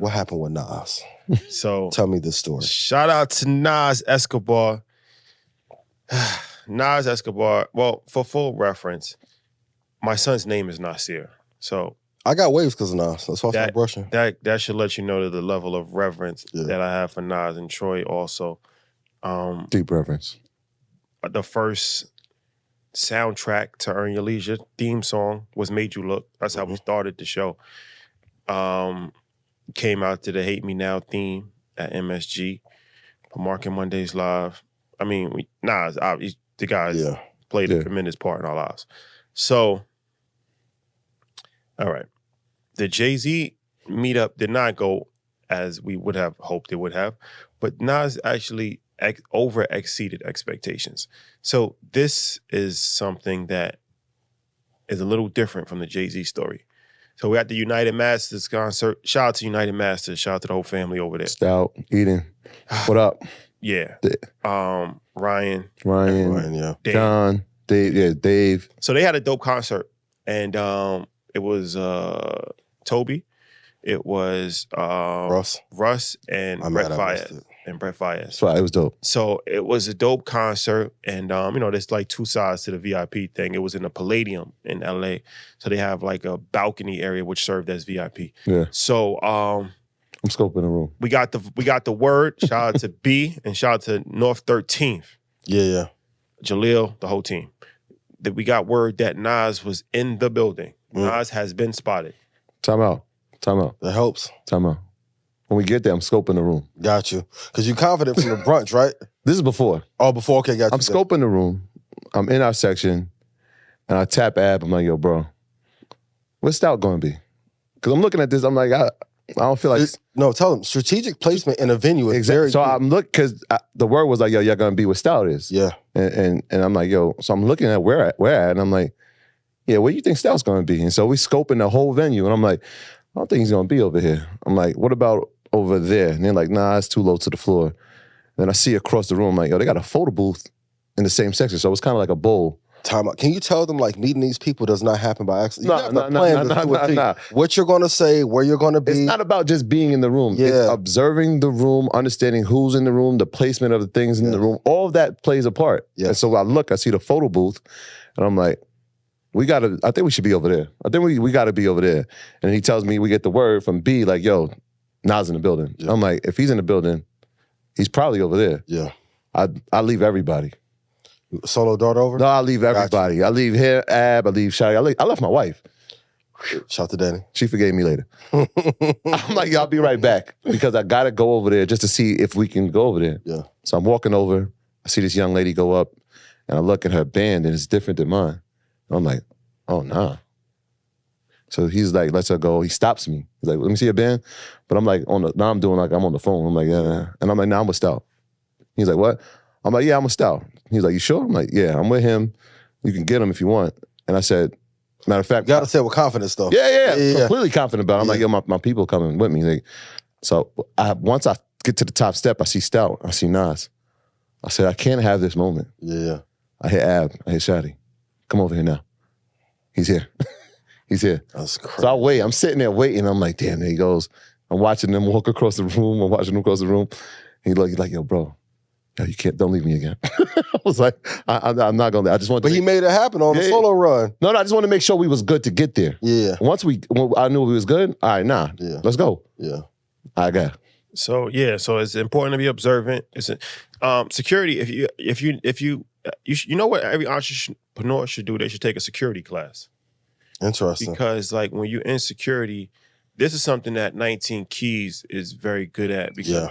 What happened with Nas? So Tell me this story. Shout out to Nas Escobar. Nas Escobar. Well, for full reference, my son's name is Nasir. So I got waves because of Nas. That's why I'm brushing. That should let you know the level of reverence that I have for Nas, and Troy also. Deep reverence. The first soundtrack to Earn Your Leisure theme song was Made You Look. That's how we started the show. Came out to the Hate Me Now theme at MSG for Marking Mondays Live. I mean, Nas, the guys played a tremendous part in our lives. So, all right. The Jay-Z meetup did not go as we would have hoped it would have, but Nas actually over-exceeded expectations. So this is something that is a little different from the Jay-Z story. So we got the United Masters concert. Shout out to United Masters. Shout out to the whole family over there. Stout, Eden. What up? Yeah. Ryan, yeah. Dave. John, Dave. So they had a dope concert. And it was Toby. It was Russ and Brett Fayez. So it was dope. So it was a dope concert, and there's like two sides to the VIP thing. It was in the Palladium in LA, so they have like a balcony area which served as VIP. Yeah. So I'm scoping the room. We got the word. Shout out to B and shout out to North 13th. Yeah. Jaleel, the whole team. That we got word that Nas was in the building. Nas has been spotted. Time out. That helps. Time out. When we get there, I'm scoping the room. Got you. Because you're confident from the brunch, right? This is before. Oh, before? Okay, got you. I'm scoping the room. I'm in our section, and I tap Ab. I'm like, yo, bro, what's Stout going to be? Because I'm looking at this, I'm like, I don't feel like... No, tell them. Strategic placement in a venue is exactly. So I'm looking, because the word was like, yo, y'all going to be what Stout is. Yeah. And I'm like, yo, so I'm looking at where at, and I'm like, yeah, where do you think Stout's going to be? And so we scoping the whole venue, and I'm like, I don't think he's going to be over here. I'm like, what about over there? And they're like, nah, it's too low to the floor. Then I see across the room, like, yo, they got a photo booth in the same section. So it's kind of like a bowl. Time out. Can you tell them, like, meeting these people does not happen by accident? No. What you're going to say, where you're going to be. It's not about just being in the room. Yeah. It's observing the room, understanding who's in the room, the placement of the things in the room. All of that plays a part. Yeah. And so I see the photo booth, and I'm like, I think we should be over there. I think we got to be over there. And he tells me, we get the word from B, like, yo, Nas in the building. Yeah. I'm like, if he's in the building, he's probably over there. Yeah. I leave everybody. Solo dart over? No, I leave everybody. Gotcha. I leave here, Ab, I leave Shadi. I left my wife. Shout out to Danny. She forgave me later. I'm like, yo, I'll be right back. Because I got to go over there just to see if we can go over there. Yeah. So I'm walking over. I see this young lady go up, and I look at her band, and it's different than mine. I'm like, oh, nah. So he's like, lets her go. He stops me. He's like, let me see your band. But I'm like, now I'm doing like I'm on the phone. I'm like, yeah. And I'm like, nah, I'm with Stout. He's like, what? I'm like, yeah, I'm with Stout. He's like, you sure? I'm like, yeah, I'm with him. You can get him if you want. And I said, matter of fact. You gotta say it with confidence though. Yeah. Completely confident about it. I'm like, yo, my people coming with me. Like, so once I get to the top step, I see Stout. I see Nas. I said, I can't have this moment. Yeah. I hit Ab. I hit Shadi. Come over here now. He's here. He's here. That's crazy. So I wait. I'm sitting there waiting. I'm like, damn, there he goes. I'm watching them walk across the room. I'm watching him across the room. He's like, yo, bro, yo, you can't, don't leave me again. I was like, I'm not going to. I just want. But he made it happen on the solo run. No, I just want to make sure we was good to get there. Yeah. When I knew we was good, all right, let's go. Yeah. I got. So it's important to be observant. It's security. If you know what every entrepreneur should do, they should take a security class. Interesting. Because like when you're in security, this is something that 19 Keys is very good at because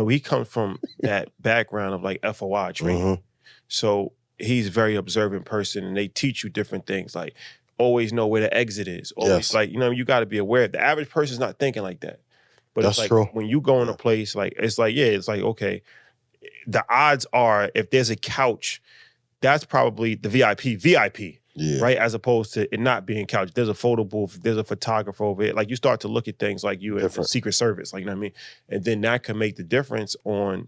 he comes from that background of like FOI training. Mm-hmm. So he's a very observant person and they teach you different things like always know where the exit is. Always like, you got to be aware. The average person's not thinking like that. But that's it's like true. When you go in a place, like it's like, okay, the odds are if there's a couch, that's probably the VIP. Yeah. Right? As opposed to it not being couch. There's a photo booth, there's a photographer over it. Like you start to look at things like you in Secret Service, like, you know what I mean? And then that can make the difference on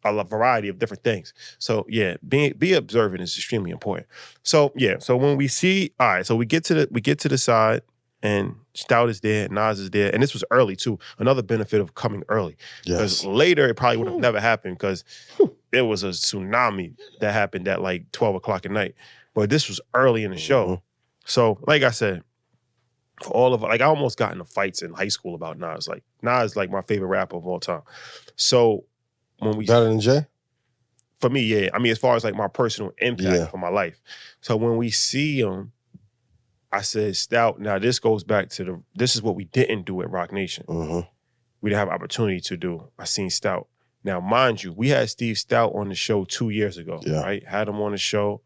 a variety of different things. So yeah, be observant is extremely important. So yeah, so when we see, all right, so we get to the side and Stout is there, Nas is there, and this was early too. Another benefit of coming early, because Yes. later it probably would have never happened because it was a tsunami that happened at like 12 o'clock at night. But this was early in the show, so like I said, for all of like I almost got into fights in high school about Nas. Like Nas is like my favorite rapper of all time. So when we Better than Jay? for me, yeah. I mean, as far as like my personal impact for my life. So when we see him, I said, Stout, now this goes back to this is what we didn't do at Rock Nation. We didn't have opportunity to do. I seen Stout. Now, mind you, we had Steve Stout on the show 2 years ago, right? Had him on the show.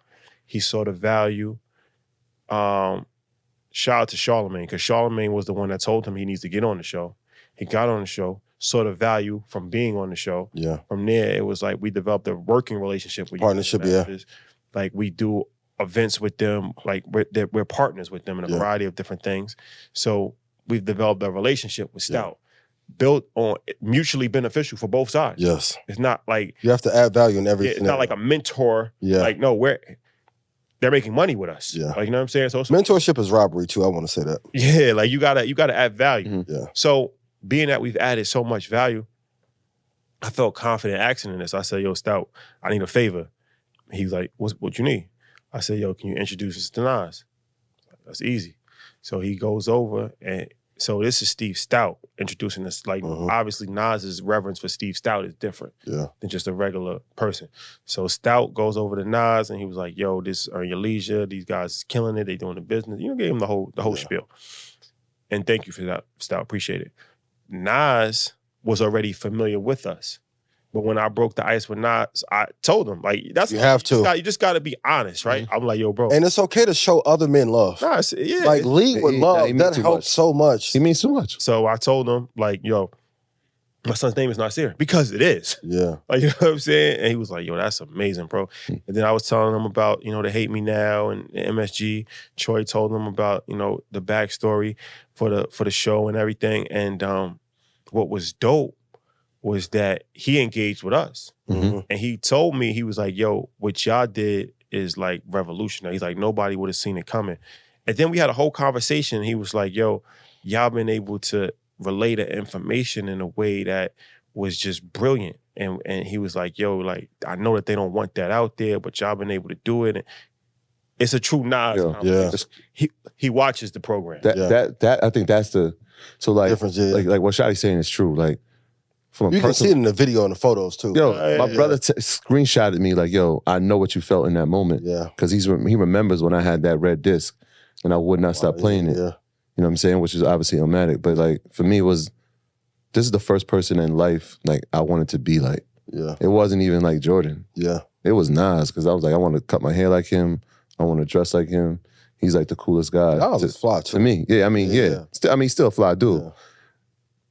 He saw the value. Shout out to Charlemagne, because Charlemagne was the one that told him he needs to get on the show. He got on the show, saw the value from being on the show. From there, it was like we developed a working relationship with partnership. Like we do events with them, like we're partners with them in a variety of different things. So we've developed a relationship with Stout, built on mutually beneficial for both sides. Yes. It's not like you have to add value in everything. It's not like a mentor. Like, no, they're making money with us. Like, you know what I'm saying? So mentorship is robbery too. I want to say that. Yeah, like you gotta add value. Yeah. So being that we've added so much value, I felt confident asking in this. I said, yo, Stout, I need a favor. He's like, what you need? I said, yo, can you introduce us to Nas? That's easy. So he goes over, and so this is Steve Stout introducing us. Like, obviously, Nas's reverence for Steve Stout is different than just a regular person. So Stout goes over to Nas, and he was like, yo, this Earn Your Leisure. These guys is killing it. They doing the business. You know, gave him the whole spiel. And thank you for that, Stout. Appreciate it. Nas was already familiar with us. But when I broke the ice with Nas, I told him, like, that's you have to. You just got to be honest, right? I'm like, yo, bro. And it's okay to show other men love. Nah, like, lead with love. That helps so much. He means so much. So I told him, like, yo, my son's name is Nasir, because it is. Yeah. Like, you know what I'm saying? And he was like, yo, that's amazing, bro. And then I was telling him about, you know, the Hate Me Now and MSG. Troy told him about, you know, the backstory for the show and everything. And what was dope was that he engaged with us. And he told me, he was like, yo, what y'all did is like revolutionary. He's like, nobody would have seen it coming. And then we had a whole conversation. He was like, yo, y'all been able to relay the information in a way that was just brilliant. And he was like, yo, like, I know that they don't want that out there, but y'all been able to do it. And it's a true Nas conversation. He watches the program. That I think that's the, so like, difference, like what Shotty's saying is true. Like, from you can see it in the video and the photos too. Yo, my brother screenshotted me like, yo, I know what you felt in that moment. Yeah. Because he remembers when I had that red disc and I would not stop playing it. Yeah. You know what I'm saying? Which is obviously Illmatic. But like, for me, this is the first person in life like I wanted to be like. Yeah. It wasn't even like Jordan. Yeah. It was Nas, because I was like, I want to cut my hair like him. I want to dress like him. He's like the coolest guy. Nas was fly too. To me. Yeah, I mean, he's still a fly dude. Yeah.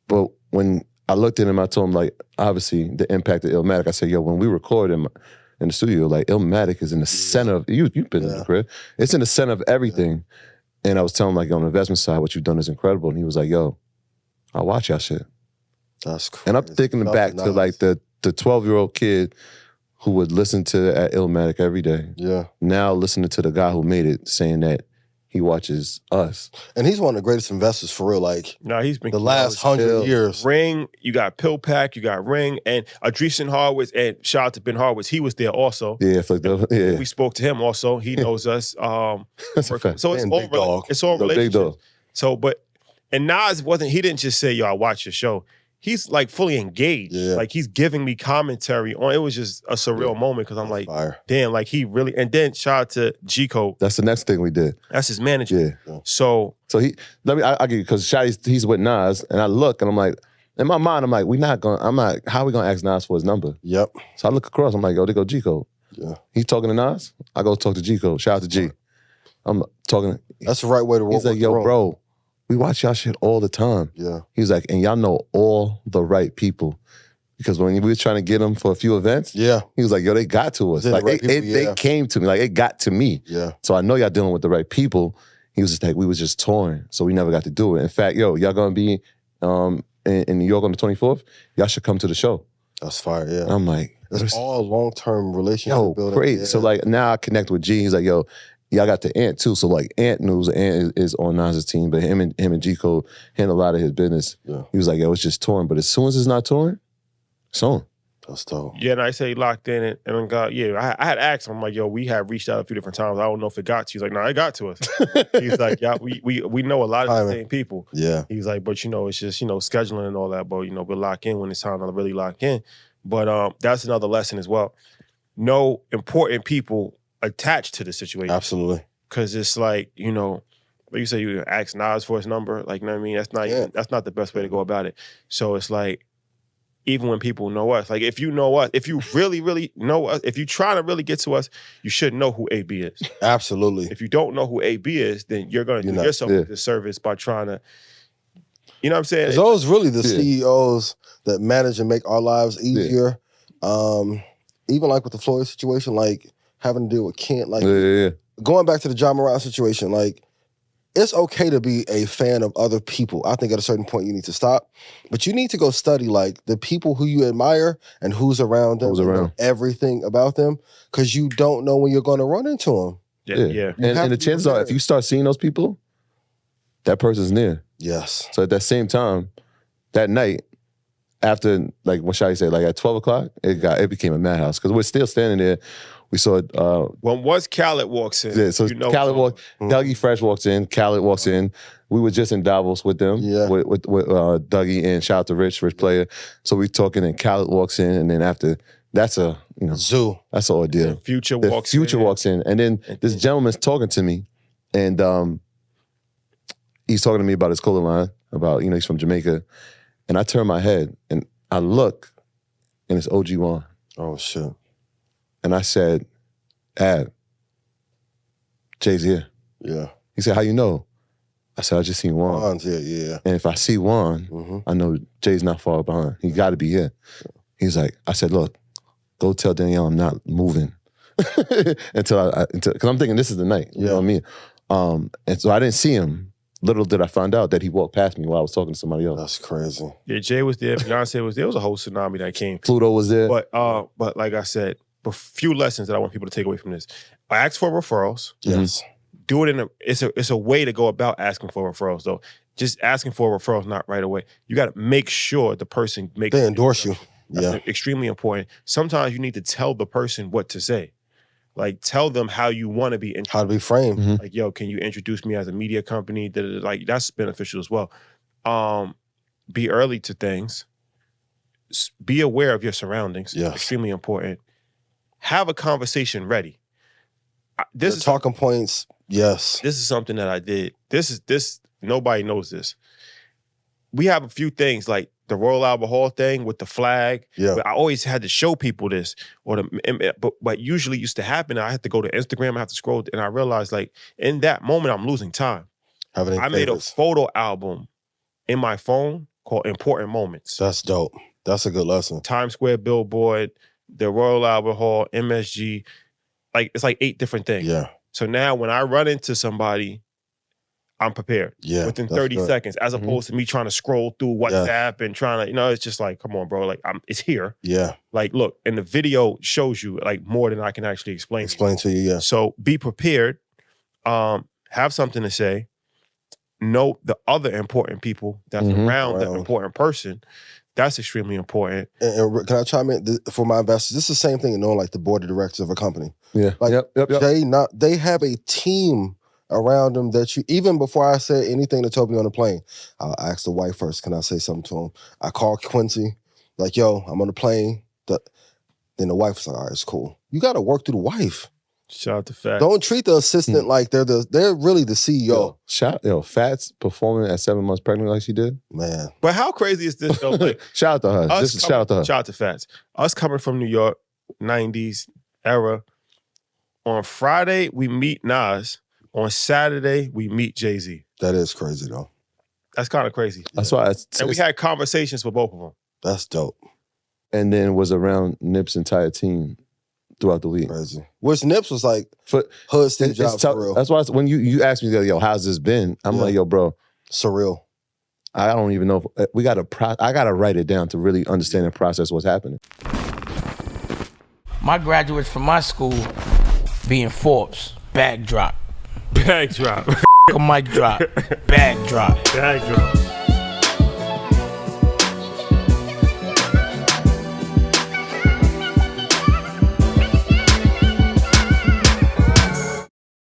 But when I looked at him, I told him, like, obviously, the impact of Illmatic. I said, yo, when we record in the studio, like, Illmatic is in the center of, you've been in the crib. It's in the center of everything. And I was telling him, like, on the investment side, what you've done is incredible. And he was like, yo, I watch y'all shit. That's crazy. And I'm thinking back to, like, the 12-year-old kid who would listen to Illmatic every day. Yeah. Now listening to the guy who made it, saying that he watches us. And he's one of the greatest investors for real. Like, no, he's been the last 100 years. Ring, you got Pill Pack, you got Ring, and Adreesen Harwitz, and shout out to Ben Harwitz. He was there also. Yeah, we spoke to him also. He knows us. That's a fact. So it's all relationships. So, and Nas he didn't just say, yo, I watch your show. He's like fully engaged. Yeah. Like he's giving me commentary on. It was just a surreal moment because I'm like, fire. damn, like he really. And then shout out to G-Code. That's the next thing we did. That's his manager. Yeah. So he, I get you, because he's with Nas, and I look and I'm like, in my mind, I'm like, how are we gonna ask Nas for his number? Yep. So I look across, I'm like, oh, they go G-Code. Yeah. He's talking to Nas, I go talk to G-Code. Shout out to G. I'm talking. That's the right way to work. He's like, yo, bro, we watch y'all shit all the time. Yeah. He's like, and y'all know all the right people. Because when we were trying to get him for a few events, he was like, yo, they got to us. Like, they came to me. Like, it got to me. Yeah. So I know y'all dealing with the right people. He was just like, we was just touring, so we never got to do it. In fact, yo, y'all gonna be in New York on the 24th? Y'all should come to the show. That's fire, yeah. And I'm like, it's all long-term relationship building. Crazy. So like, now I connect with G. He's like, yo, I got the Ant too. So like Ant knows Ant is on Nas's team, but him and G Code handle a lot of his business. Yeah. He was like, yo, it's just touring. But as soon as it's not touring, it's on. That's dope. Yeah, and I say he locked in and then got, I had asked him, I'm like, yo, we have reached out a few different times. I don't know if it got to you. He's like, no, it got to us. He's like, yeah, we know a lot of the same people. Yeah. He's like, but it's just, scheduling and all that, but we'll lock in when it's time to really lock in. But that's another lesson as well. No important people attached to the situation. Absolutely. Because it's like, like you say, you ask Nas for his number, like, you know what I mean? That's not the best way to go about it. So it's like, even when people know us, like if you know us, if you really, really know us, if you try to really get to us, you should know who AB is. Absolutely. If you don't know who AB is, then you're going to do yourself a disservice by trying to, you know what I'm saying? Those really the CEOs that manage and make our lives easier. Even like with the Floyd situation, like having to deal with Kent, like going back to the John Morant situation, like it's okay to be a fan of other people. I think at a certain point you need to stop, but you need to go study like the people who you admire and who's around them, know everything about them, because you don't know when you're going to run into them. Yeah. And the chances are, if you start seeing those people, that person's near. Yes. So at that same time, that night, after like what should I say, like at 12 o'clock, it became a madhouse because we're still standing there. We saw when once Khaled walks in. Yeah, so Khaled walks, Dougie Fresh walks in, Khaled walks in. We were just in Davos with them, with Dougie and shout out to Rich Player. So we talking and Khaled walks in, and then after that's a zoo. That's an ordeal. Future walks in, and then this gentleman's talking to me, and he's talking to me about his clothing line, about he's from Jamaica, and I turn my head and I look, and it's OG Juan. Oh shit. And I said, Ad, Jay's here. Yeah. He said, how you know? I said, I just seen Juan. Juan's here, yeah. And if I see Juan, I know Jay's not far behind. He got to be here. He's like, I said, look, go tell Danielle I'm not moving until because I'm thinking this is the night. You know what I mean? And so I didn't see him. Little did I find out that he walked past me while I was talking to somebody else. That's crazy. Yeah, Jay was there. Beyonce was there. It was a whole tsunami that came. Pluto was there. But like I said, a few lessons that I want people to take away from this. I ask for referrals. Yes. Do it it's a way to go about asking for referrals though. Just asking for referrals, not right away. You got to make sure the person makes they endorse you. That's extremely important. Sometimes you need to tell the person what to say. Like tell them how you want to be introduced. How to be framed. Like, yo, can you introduce me as a media company? Like that's beneficial as well. Be early to things. Be aware of your surroundings. Yes. Extremely important. Have a conversation ready. This is talking points. Yes. This is something that I did. This nobody knows this. We have a few things like the Royal Albert Hall thing with the flag. Yeah. But I always had to show people this. But usually used to happen. I had to go to Instagram, I have to scroll, and I realized like in that moment I'm losing time. I made a photo album in my phone called Important Moments. That's dope. That's a good lesson. Times Square billboard, the Royal Albert Hall, MSG. Like it's like 8 different things. Yeah. So now when I run into somebody, I'm prepared. Yeah. Within 30 seconds, as opposed to me trying to scroll through WhatsApp and trying to, it's just like, come on, bro. Like it's here. Yeah. Like, look, and the video shows you like more than I can actually explain. Explain to you, yeah. So be prepared. Have something to say. Know the other important people that's around that important person. That's extremely important. And can I chime in for my investors? This is the same thing in knowing like the board of directors of a company. Yeah. Like Yep. They have a team around them that you, even before I said anything to Toby on the plane, I'll ask the wife first, can I say something to him? I call Quincy, like, yo, I'm on the plane. Then the wife was like, all right, it's cool. You got to work through the wife. Shout out to Fats. Don't treat the assistant like they're really the CEO. Fats performing at 7 months pregnant like she did. Man. But how crazy is this though? Like, shout out to her. Shout out to her. Shout out to Fats. Us coming from New York, 90s era. On Friday, we meet Nas. On Saturday, we meet Jay-Z. That is crazy though. That's kind of crazy. That's why. And we had conversations with both of them. That's dope. And then was around Nip's entire team throughout the week. Crazy. Which Nips was like hood Steve Jobs for real. That's why when you asked me, yo, how's this been? I'm like, yo, bro. Surreal. I don't even know if I gotta write it down to really understand and process what's happening. My graduates from my school being Forbes, backdrop, Bag drop. A mic drop. Bag drop. Bag drop.